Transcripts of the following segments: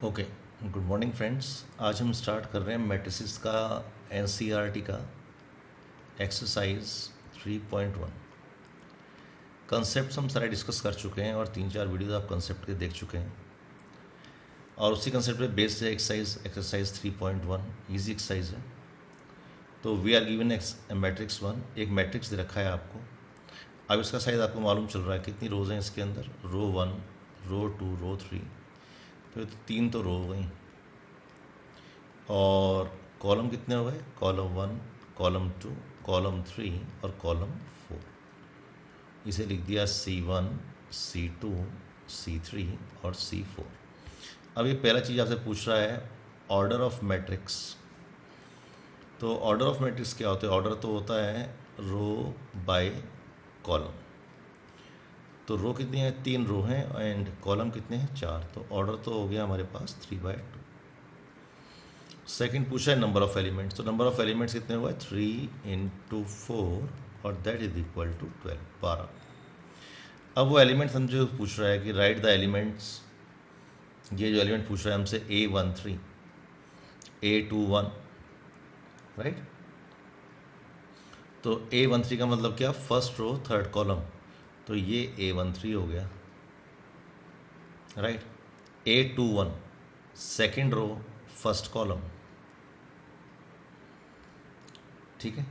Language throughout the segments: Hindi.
Okay, good morning friends. आज हम स्टार्ट कर रहे हैं मैट्रिसेस का एनसीईआरटी का एक्सरसाइज 3.1। कंसेप्ट हम सारे डिस्कस कर चुके हैं और 3-4 वीडियोस आप कंसेप्ट के देख चुके हैं और उसी कंसेप्ट पे बेस्ड है एक्सरसाइज 3.1। इजी एक्सरसाइज है। तो वी आर गिवन मैट्रिक्स 1, एक मैट्रिक्स दे रखा है आपको। अब इसका साइज आपको मालूम चल रहा है कितनी रोज हैं इसके अंदर। रो 1, रो 2, रो 3। तो 3 तो रो हो गई और कॉलम कितने हो गए? कॉलम 1, कॉलम 2, कॉलम 3 और कॉलम 4। इसे लिख दिया C1, C2, C3 और C4। अब ये पहला चीज़ आपसे पूछ रहा है ऑर्डर ऑफ मैट्रिक्स। तो ऑर्डर ऑफ मैट्रिक्स क्या होता है? ऑर्डर तो होता है रो बाय कॉलम। तो रो कितनी है? 3 रो हैं एंड कॉलम कितने हैं? 4। तो ऑर्डर तो हो गया हमारे पास 3/2। सेकंड पूछा है नंबर ऑफ एलिमेंट्स। तो नंबर ऑफ एलिमेंट्स कितने हुआ? 3 × 4 और दैट इज इक्वल टू 12। अब वो एलिमेंट्स हमसे पूछ रहा है कि राइट द एलिमेंट्स। ये जो एलिमेंट पूछ रहा है हमसे A13, A21, राइट। तो A13 का मतलब क्या? First row third column. तो ये A13 हो गया, right. A21 second row first column, ठीक है।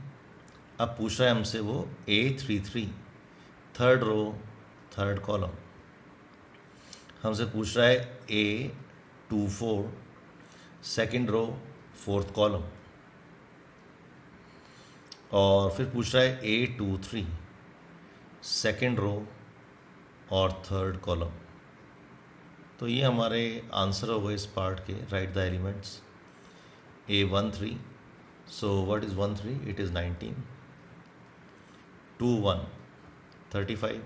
अब पूछ रहा है हमसे वो A33 third row third column. हमसे पूछ रहा है A24 second row fourth column और फिर पूछ रहा है A23 सेकेंड रो और थर्ड कॉलम। तो ये हमारे आंसर हो गए इस पार्ट के। Right the elements. A13, so what is 13? It is 19. 21 35,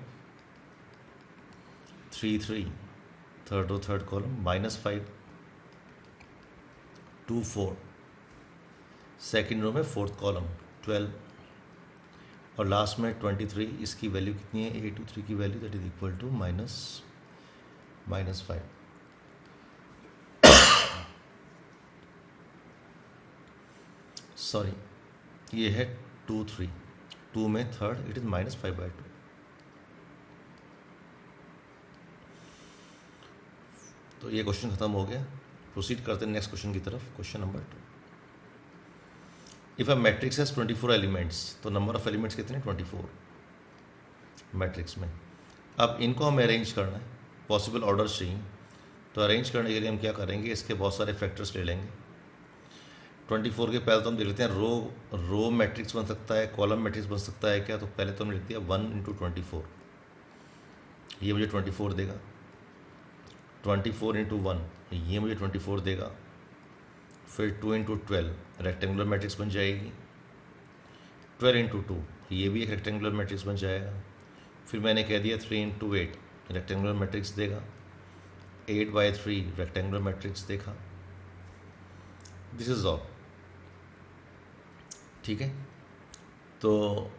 33 third row third column -5, 24 second row में फोर्थ कॉलम 12 और लास्ट में 23। इसकी वैल्यू कितनी है? A23 की value that is equal to -5। Sorry, ये है 2 3, 2 में थर्ड, इट इज -5/2। तो ये क्वेश्चन खत्म हो गया। प्रोसीड करते हैं नेक्स्ट क्वेश्चन की तरफ। Question number 2। If a matrix has 24 elements, तो नंबर ऑफ एलिमेंट्स कितने? 24 मैट्रिक्स में। अब इनको हमें अरेंज करना है, पॉसिबल ऑर्डर चाहिए। तो अरेंज करने के लिए हम क्या करेंगे? इसके बहुत सारे फैक्टर्स ले लेंगे। 24 के पहले तो हम देख लेते हैं रो मैट्रिक्स बन सकता है, कॉलम मैट्रिक्स बन सकता है क्या? तो पहले तो हमने लिख दिया 1 × 24। ये मुझे 24 देगा। 24 × 1 ये मुझे 24 देगा। फिर 2 × 12 रेक्टेंगुलर मैट्रिक्स बन जाएगी। 12 × 2 ये भी एक रेक्टेंगुलर मैट्रिक्स बन जाएगा। फिर मैंने कह दिया 3 × 8 रेक्टेंगुलर मैट्रिक्स देगा। 8/3 रेक्टेंगुलर मैट्रिक्स देखा। दिस इज ऑल, ठीक है। तो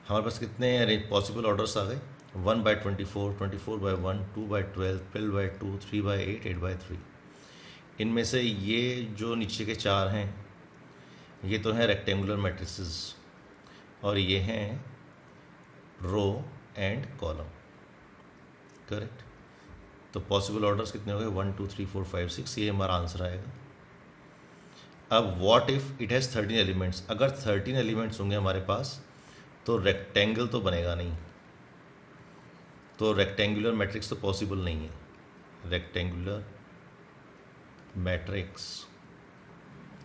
हमारे पास कितने पॉसिबल ऑर्डर्स आ गए? 1/24, 24/1, 2/12, 12/2, 3/8, 8/3। इनमें से ये जो नीचे के 4 हैं ये तो हैं रेक्टेंगुलर मैट्रिसेस और ये हैं रो एंड कॉलम, करेक्ट। तो पॉसिबल ऑर्डर्स कितने हो गए? 1 2 3 4 5 6। ये हमारा आंसर आएगा। अब what if it has 13 elements. अगर 13 एलिमेंट्स होंगे हमारे पास तो रेक्टेंगल तो बनेगा नहीं। तो रेक्टेंगुलर मैट्रिक्स तो पॉसिबल नहीं है। Rectangular matrix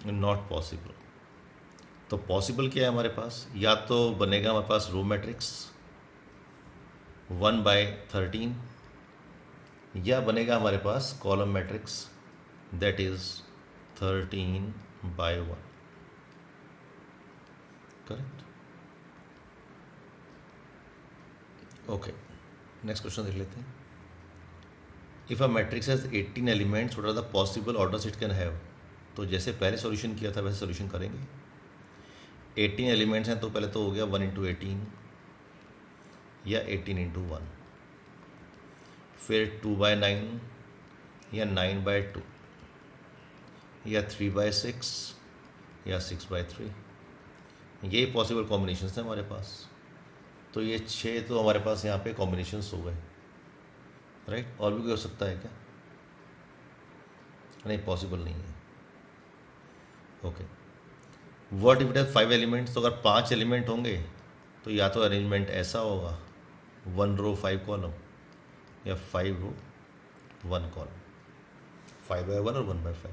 not possible. तो पॉसिबल क्या है हमारे पास? या तो बनेगा हमारे पास रो मैट्रिक्स 1/13 या बनेगा हमारे पास column matrix that is 13/1, correct. Okay, next question देख लेते हैं। If a matrix has 18 elements, what are the possible orders it can have. तो जैसे पहले सॉल्यूशन किया था वैसे सॉल्यूशन करेंगे। 18 एलिमेंट्स हैं तो पहले तो हो गया 1 × 18 या 18 × 1। फिर 2/9 या 9/2 या 3/6 या 6/3, ये पॉसिबल कॉम्बिनेशन हैं हमारे पास। तो ये 6 तो हमारे पास यहाँ पे कॉम्बिनेशंस हो गए, राइट। और भी कोई हो सकता है क्या? नहीं, पॉसिबल नहीं है। Okay, what if it has 5 elements? तो अगर 5 एलिमेंट होंगे तो या तो अरेंजमेंट ऐसा होगा 1 रो 5 कॉलम, या 5 रो 1 कॉलम, 5/1 और 1/5,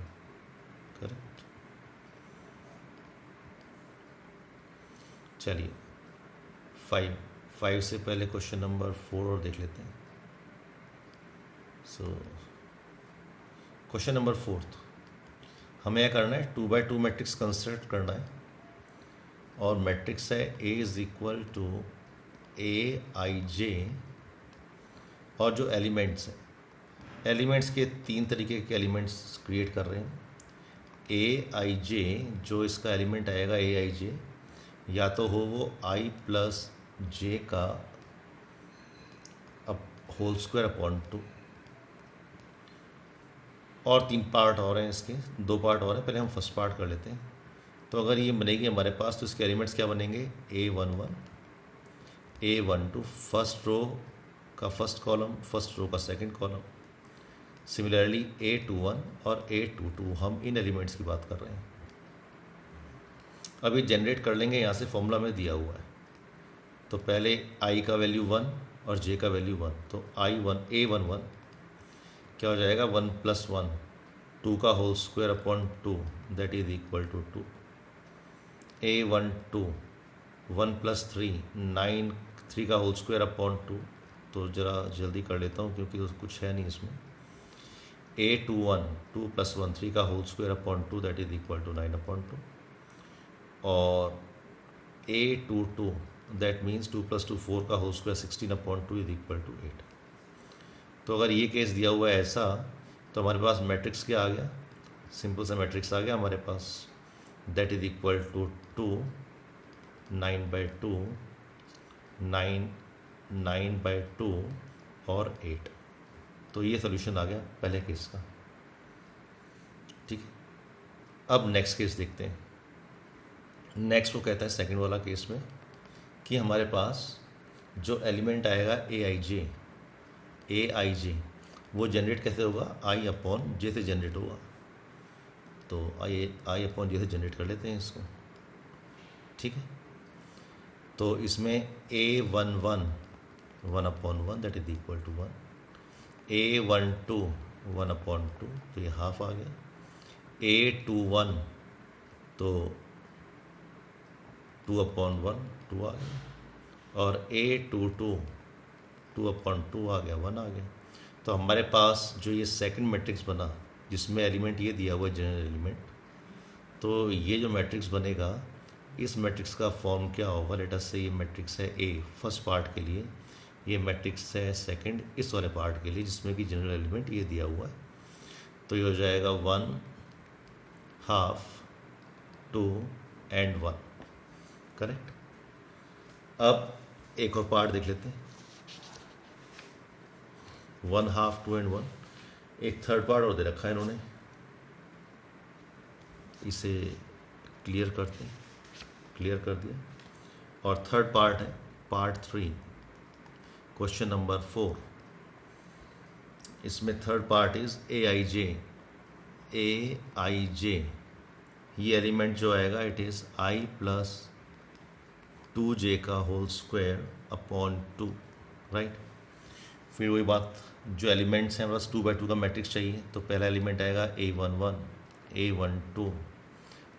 करेक्ट। चलिए 5 से पहले क्वेश्चन नंबर 4 और देख लेते हैं। सो क्वेश्चन नंबर 4, हमें क्या करना है, 2/2 मैट्रिक्स कंस्ट्रक्ट करना है, और मैट्रिक्स है A is equal to AIJ, और जो एलिमेंट्स हैं, एलिमेंट्स के 3 तरीके के एलिमेंट्स क्रिएट कर रहे हैं। AIJ, जो इसका एलिमेंट आएगा AIJ, या तो हो वो I प्लस J का होल स्क्वायर अपॉन 2, और 3 पार्ट और हैं इसके, 2 पार्ट और हैं, पहले हम फर्स्ट पार्ट कर लेते हैं। तो अगर ये बनेगी हमारे पास, तो इसके एलिमेंट्स क्या बनेंगे, A11, A12, फर्स्ट रो का फर्स्ट कॉलम, फर्स्ट रो का सेकंड कॉलम। सिमिलरली A21 और A22, हम इन एलिमेंट्स की बात कर रहे हैं। अभी जनरेट कर लेंगे, यहाँ से फॉर्मूला में दिया हुआ है। तो पहले I का वैल्यू 1 और J का वैल्यू 1, तो A11 क्या हो जाएगा, 1 + 1, 2 का whole square upon 2, that is equal to 2। A12 1 + 3, 9, 3 का होल स्क्वायर अपॉन 2, तो ज़रा जल्दी कर लेता हूँ क्योंकि तो कुछ है नहीं इसमें। A21 2 + 1, 3 का whole square upon 2, that is equal to 9/2, और A22 दैट मीन्स 2 + 2 4 का whole square 16/2 is equal to 8। तो अगर ये केस दिया हुआ है ऐसा, तो हमारे पास मैट्रिक्स क्या आ गया, सिंपल सा मैट्रिक्स आ गया हमारे पास, दैट इज इक्वल टू 2 9/2 9 9/2 और 8। तो ये सोल्यूशन आ गया पहले केस का, ठीक है। अब नेक्स्ट केस देखते हैं। नेक्स्ट वो कहता है सेकंड वाला केस में कि हमारे पास जो एलिमेंट आएगा AIJ, वो जनरेट कैसे होगा, I/J से जनरेट होगा। तो I/J से जनरेट कर लेते हैं इसको, ठीक है। तो इसमें A11 1/1, that is equal to 1, A12 1/2, तो ये हाफ आ गया। A21 तो 2/1, 2 आ गया, और A22 2/2 आ गया, 1 आ गया। तो हमारे पास जो ये सेकंड मैट्रिक्स बना, जिसमें एलिमेंट ये दिया हुआ है जनरल एलिमेंट, तो ये जो मैट्रिक्स बनेगा, इस मैट्रिक्स का फॉर्म क्या होगा, लेट अस से ये मैट्रिक्स है A फर्स्ट पार्ट के लिए, ये मैट्रिक्स है सेकंड इस वाले पार्ट के लिए जिसमें कि जनरल एलिमेंट ये दिया हुआ है। तो ये हो जाएगा 1 1/2 2 and 1, करेक्ट। अब एक और पार्ट देख लेते हैं, 1 1/2 2 and 1। एक थर्ड पार्ट और दे रखा है इन्होंने, इसे क्लियर करते हैं, क्लियर कर दिया। और थर्ड पार्ट है पार्ट 3, क्वेश्चन नंबर 4। इसमें थर्ड पार्ट इज AIJ। ये एलिमेंट जो आएगा इट इज़ I + 2J का होल स्क्वायर अपॉन 2, राइट। फिर वही बात, जो एलिमेंट्स हैं बस 2/2 का मैट्रिक्स चाहिए, तो पहला एलिमेंट आएगा A11 A12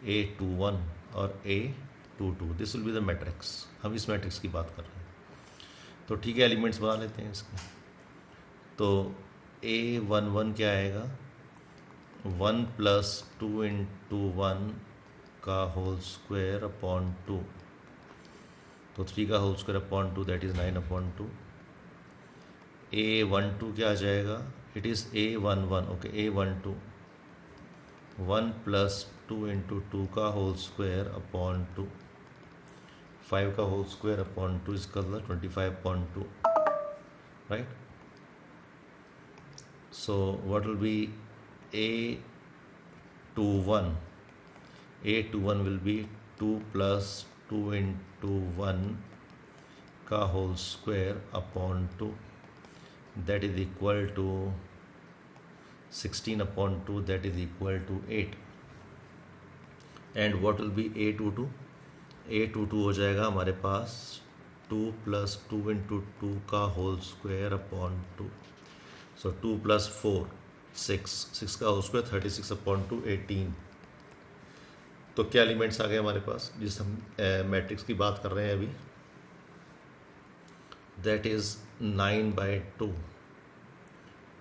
A21 और A22, this will be the matrix. हम इस मैट्रिक्स की बात कर रहे हैं, तो ठीक है, एलिमेंट्स बना लेते हैं इसके। तो A11 क्या आएगा, 1 + 2 × 1 का होल स्क्वायर अपॉन 2, तो 3 का whole square upon 2, that is 9/2। A12 क्या आ जाएगा, it is A11, okay, A12 1 + 2 × 2 का होल स्क्वायर अपॉन 2, 5 का whole square upon 2 is colour 25/2, right. So what will be A21? A21 will be 2 plus 2 into 1 का whole square upon 2, that is equal to 16 upon 2, that is equal to 8. And what will be A22? A22 हो जाएगा हमारे पास 2 plus 2 into 2 का whole square upon 2. So 2 plus 4 6 का whole square 36 upon 2 18. तो क्या एलिमेंट्स आ गए हमारे पास जिस हम मैट्रिक्स की बात कर रहे हैं अभी, दैट इज 9/2,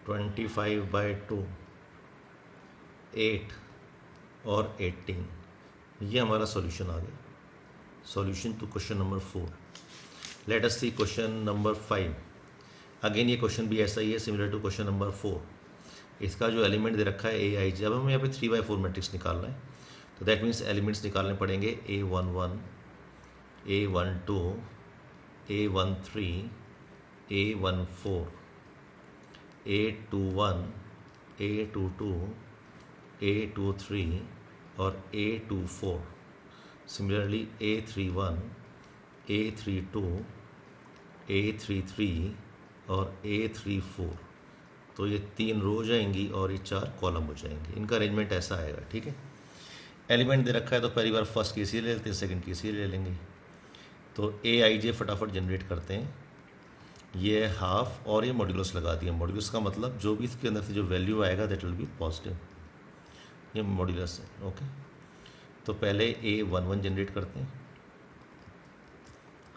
25/2, 8 और 18. ये हमारा सॉल्यूशन आ गया. Solution to question number 4. Let us see question number 5. Again ये क्वेश्चन भी ऐसा ही है, सिमिलर टू क्वेश्चन नंबर 4. इसका जो एलिमेंट दे रखा है A, I, J, अब हमें यहाँ पे 3/4 मैट्रिक्स निकालना है, तो दैट मीन्स एलिमेंट्स निकालने पड़ेंगे A11, A12, A13, A14, A21, A22, A23 और A24. Similarly A31, A32, A33 और A34. तो ये 3 रो हो जाएंगी और ये 4 कॉलम हो जाएंगे. इनका अरेंजमेंट ऐसा आएगा. ठीक है, एलिमेंट दे रखा है तो पहली बार फर्स्ट केस ये ले लेते हैं, सेकंड केस ये ले लेंगे. तो A, I, J फटाफट जनरेट करते हैं. ये हाफ और ये मॉड्यूलस लगा दिया. मॉड्यूलस का मतलब जो भी इसके अंदर से जो वैल्यू आएगा दैट विल बी पॉजिटिव. ये मॉड्यूलस है. ओके, तो पहले A11 जनरेट करते हैं.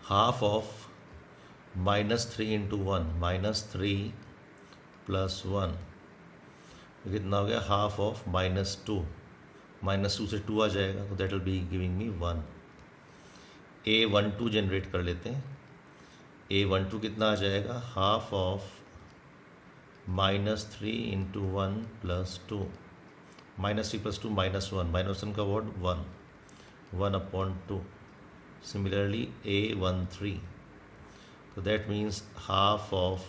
हाफ ऑफ -3 into 1, -3 + 1 कितना हो गया, हाफ ऑफ -2. -2 से 2 आ जाएगा तो that will be giving me 1. A12 generate कर लेते हैं. A12 कितना आ जाएगा, हाफ ऑफ -3 into 1 + 2. -3 + 2 -1. -1 का word 1. 1/2. Similarly A13. So that means half of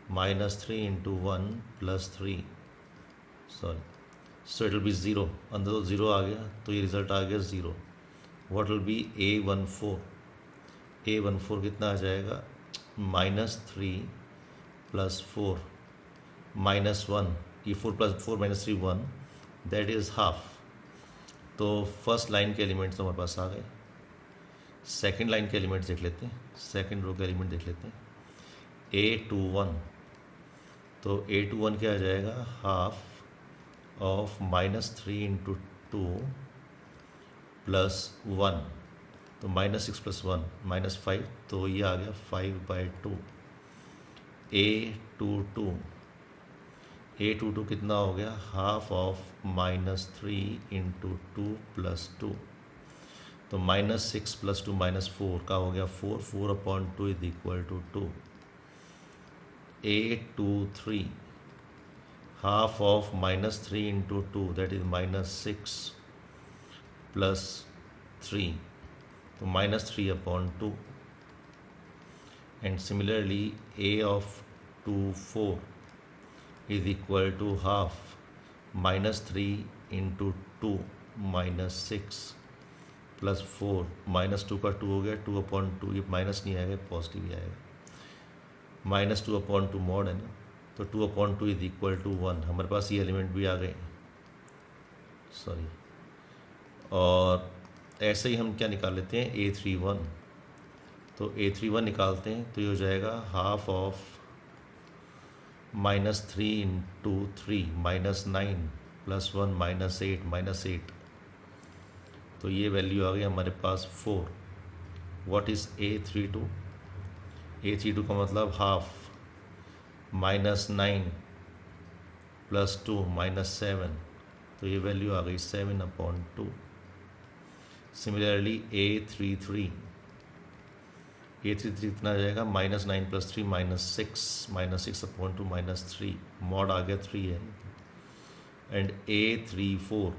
-3 into 1 + 3. Sorry. So it will be 0. अंदर तो 0 आ गया तो ये रिजल्ट आ गया 0. What will be A14? A14 कितना आ जाएगा, -3 + 4 -1. ये 4 + 4 - 3 1, दैट इज़ हाफ. तो फर्स्ट लाइन के एलिमेंट्स तो हमारे पास आ गए. सेकंड लाइन के एलिमेंट्स देख लेते हैं. सेकंड रो के एलिमेंट देख लेते हैं. A21. तो A21 क्या आ जाएगा, हाफ ऑफ -3 into 2 + 1. तो -6 + 1 -5. तो ये आ गया 5/2. A22 कितना हो गया, हाफ ऑफ -3 into 2 + 2. तो -6 + 2 -4 का हो गया 4. 4/2 is equal to 2. A23, half of -3 into 2, that is -6 + 3. तो -3/2. And similarly A of 24 is equal to half -3 into 2 -6 + 4. -2 का 2 हो गया 2/2. ये माइनस नहीं आएगा, पॉजिटिव ही आएगा. -2/2 मॉड है ना, तो 2/2 इज इक्वल टू 1. हमारे पास ये एलिमेंट भी आ गए. सॉरी. और ऐसे ही हम क्या निकाल लेते हैं, A31. तो A31 निकालते हैं तो ये हो जाएगा हाफ ऑफ -3 into 3 -9 + 1 -8. तो ये वैल्यू आ गई हमारे पास 4. What is A32? A32 का मतलब हाफ -9 + 2 -7. तो ये वैल्यू आ गई 7/2. सिमिलरली A33 कितना आ जाएगा, -9 + 3 -6 -6/2 -3. मॉड आ गया 3 है. And A34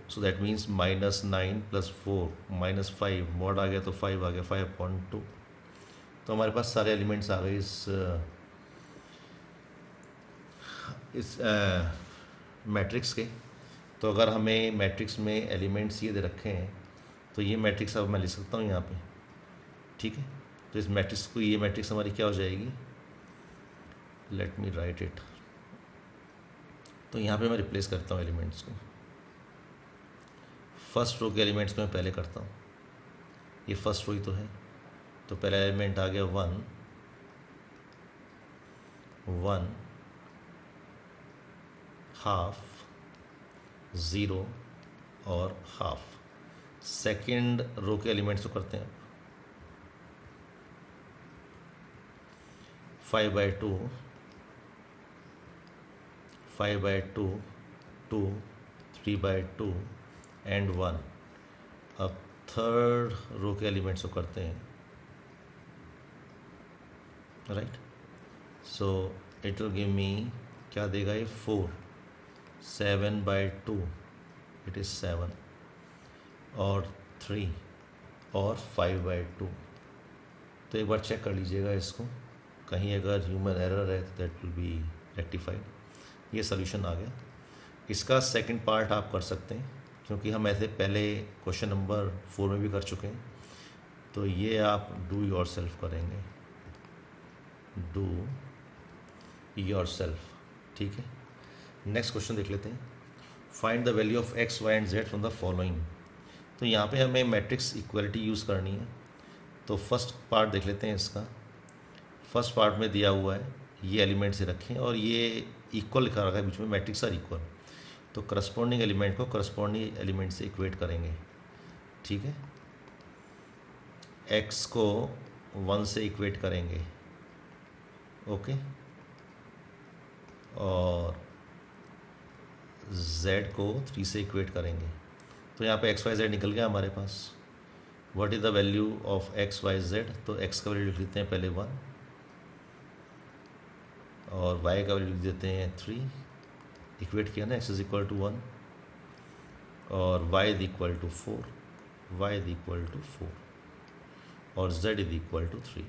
so that means -9 + 4 -5. Mod आ गया तो 5 आ गया 5/2. तो हमारे पास सारे एलिमेंट्स आ गए इस इस मैट्रिक्स के, तो अगर हमें मैट्रिक्स में एलिमेंट्स ये दे रखे हैं तो ये मैट्रिक्स अब मैं लिख सकता हूँ यहाँ पे, ठीक है। तो इस मैट्रिक्स को, ये मैट्रिक्स हमारी क्या हो जाएगी, लेट मी राइट इट। तो यहाँ पे मैं रिप्लेस करता हूँ एलिमेंट्स को। फर्स्ट रो के एलिमेंट्स को मैं पहले करता हूँ, ये फर्स्ट रो ही तो है, तो पहला एलिमेंट आ गया 1 1 हाफ 0 और हाफ। सेकेंड रो के एलिमेंट्स को करते हैं 5/2 5/2 2 3/2 एंड 1। अब थर्ड रो के एलिमेंट्स को करते हैं, right. So it will give me, क्या देगा ये, 4 7/2 इट इज़ 7 और 3 और 5/2। तो एक बार चेक कर लीजिएगा इसको, कहीं अगर ह्यूमन एरर है तो दैट विल बी रेक्टिफाइड। ये सोल्यूशन आ गया। इसका सेकंड पार्ट आप कर सकते हैं, क्योंकि हम ऐसे पहले क्वेश्चन नंबर 4 में भी कर चुके हैं। तो ये आप डू योर सेल्फ करेंगे, डू योर सेल्फ, ठीक है। नेक्स्ट क्वेश्चन देख लेते हैं। Find the value of x, y and z from the following. तो यहाँ पे हमें मैट्रिक्स इक्वलिटी यूज़ करनी है। तो फर्स्ट पार्ट देख लेते हैं इसका। फर्स्ट पार्ट में दिया हुआ है ये एलिमेंट से रखें और ये इक्वल लिखा रखा है बीच में, मैट्रिक्स आर इक्वल। तो करस्पॉन्डिंग एलिमेंट को करस्पॉन्डिंग एलिमेंट से इक्वेट करेंगे, ठीक है। x को 1 से इक्वेट करेंगे, ओके, और z को 3 से इक्वेट करेंगे। तो यहाँ पे x y z निकल गया हमारे पास। What is the value of x y z। तो x का वैल्यू लिख लेते हैं पहले 1 और y का वैल्यू लिख देते हैं 3। इक्वेट किया ना, x इज इक्वल टू 1 और y is equal to 4, y is equal to 4 और z इज इक्वल टू 3।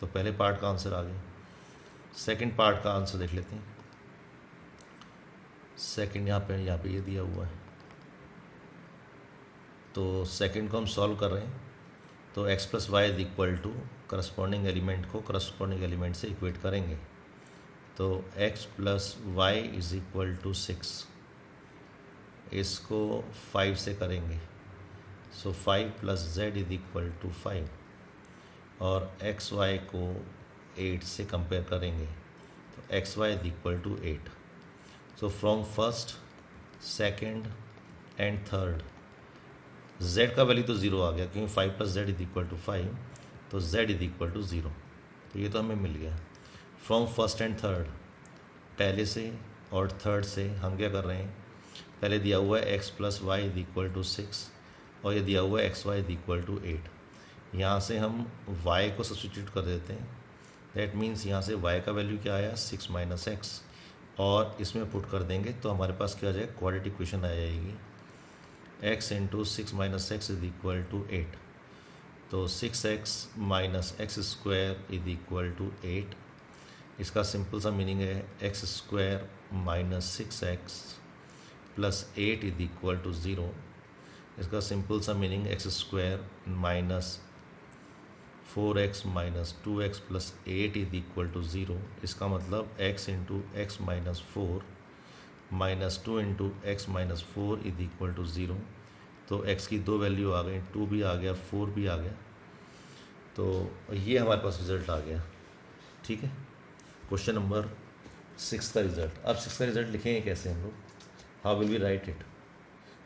तो पहले पार्ट का आंसर आ गया। सेकंड पार्ट का आंसर देख लेते हैं। सेकंड यहाँ पे ये दिया हुआ है। तो सेकंड को हम सॉल्व कर रहे हैं। तो x plus y is equal to, corresponding element को करस्पॉन्डिंग एलिमेंट से इक्वेट करेंगे। तो x plus y is equal to 6, इसको 5 से करेंगे। So 5 plus z is equal to 5 और एक्स वाई को 8 से कंपेयर करेंगे। तो x y is equal to 8। So from first, second and third z का वैल्यू तो 0 आ गया, क्योंकि 5 plus z is equal to 5, तो z इज इक्वल टू 0। तो ये तो हमें मिल गया। फ्रॉम फर्स्ट एंड थर्ड, पहले से और थर्ड से हम क्या कर रहे हैं, पहले दिया हुआ है x plus y is equal to 6 और ये दिया हुआ है x y is equal to 8। यहाँ से हम y को सब्सटीट्यूट कर देते हैं। दैट मीन्स यहाँ से y का वैल्यू क्या आया, 6 माइनस एक्स, और इसमें पुट कर देंगे तो हमारे पास क्या आ जाएगा, क्वाड्रेटिक इक्वेशन आ जाएगी। x into 6 minus x is equal to 8। तो 6x minus x square is equal to 8। इसका सिंपल सा मीनिंग है x square minus 6x plus 8 is equal to 0। इसका सिंपल सा meaning x square minus 4x minus 2x plus 8 is equal to 0। इसका मतलब x into x minus 4 minus 2 into x minus 4 is equal to 0। तो x की दो वैल्यू आ गई, 2 भी आ गया, 4 भी आ गया। तो ये हमारे पास रिज़ल्ट आ गया, ठीक है। क्वेश्चन नंबर 6 का रिज़ल्ट। अब 6 का रिज़ल्ट लिखेंगे कैसे हम लोग, how will we write it,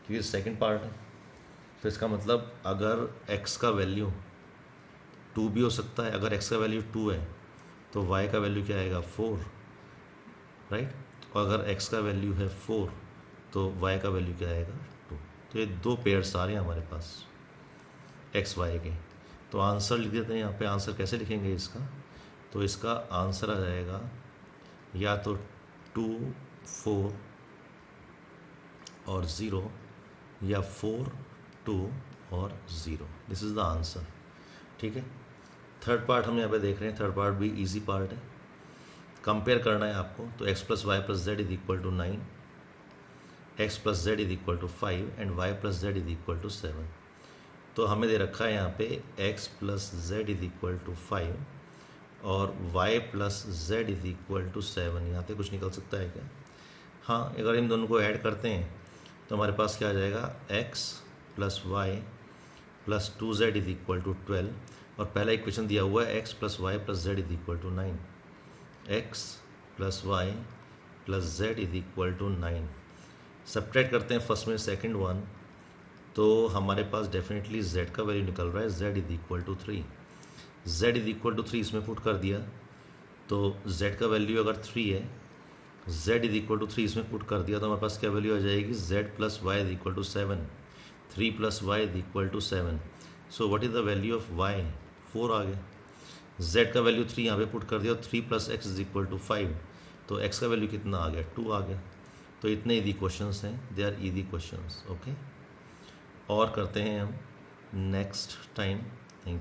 क्योंकि सेकंड पार्ट है। तो इसका मतलब अगर x का वैल्यू 2 भी हो सकता है, अगर x का वैल्यू 2 है तो y का वैल्यू क्या आएगा, 4, राइट। और अगर x का वैल्यू है 4 तो y का वैल्यू क्या आएगा, 2। तो ये दो पेयर्स आ रहे हैं हमारे पास x y के। तो आंसर लिख देते हैं यहाँ पे। आंसर कैसे लिखेंगे इसका, तो इसका आंसर आ जाएगा या तो 2 4 और 0 या 4 2 और 0। दिस इज़ द आंसर, ठीक है। थर्ड पार्ट हम यहाँ पे देख रहे हैं। थर्ड पार्ट भी इजी पार्ट है। कंपेयर करना है आपको, तो x plus y plus z is equal to 9, x plus z is equal to 5 and y plus z is equal to 7। तो हमें दे रखा है यहाँ पे x plus z is equal to 5 और y plus z is equal to 7। यहाँ पे कुछ निकल सकता है क्या? हाँ, अगर इन दोनों को ऐड करते हैं तो हमारे पास क्या आ जाएगा, x plus y plus 2z is equal to 12, और पहला इक्वेशन दिया हुआ है x plus y plus z is equal to 9, x plus y plus z is equal to 9। Subtract करते हैं फर्स्ट में सेकंड वन, तो हमारे पास डेफिनेटली z का वैल्यू निकल रहा है, z is equal to 3, z is equal to 3 इसमें पुट कर दिया, तो z का वैल्यू अगर 3 है, z इज इक्वल टू 3 इसमें पुट कर दिया, तो हमारे पास क्या वैल्यू आ जाएगी, z plus y is equal to 7, 3 plus y is equal to 7। So what is the value of y? 4 आ गया। z का वैल्यू 3 यहाँ पे पुट कर दिया, 3 plus x is equal to 5, तो x का वैल्यू कितना आ गया, 2 आ गया। तो इतने ईजी क्वेश्चंस हैं, they are easy questions. Okay, और करते हैं हम नेक्स्ट टाइम।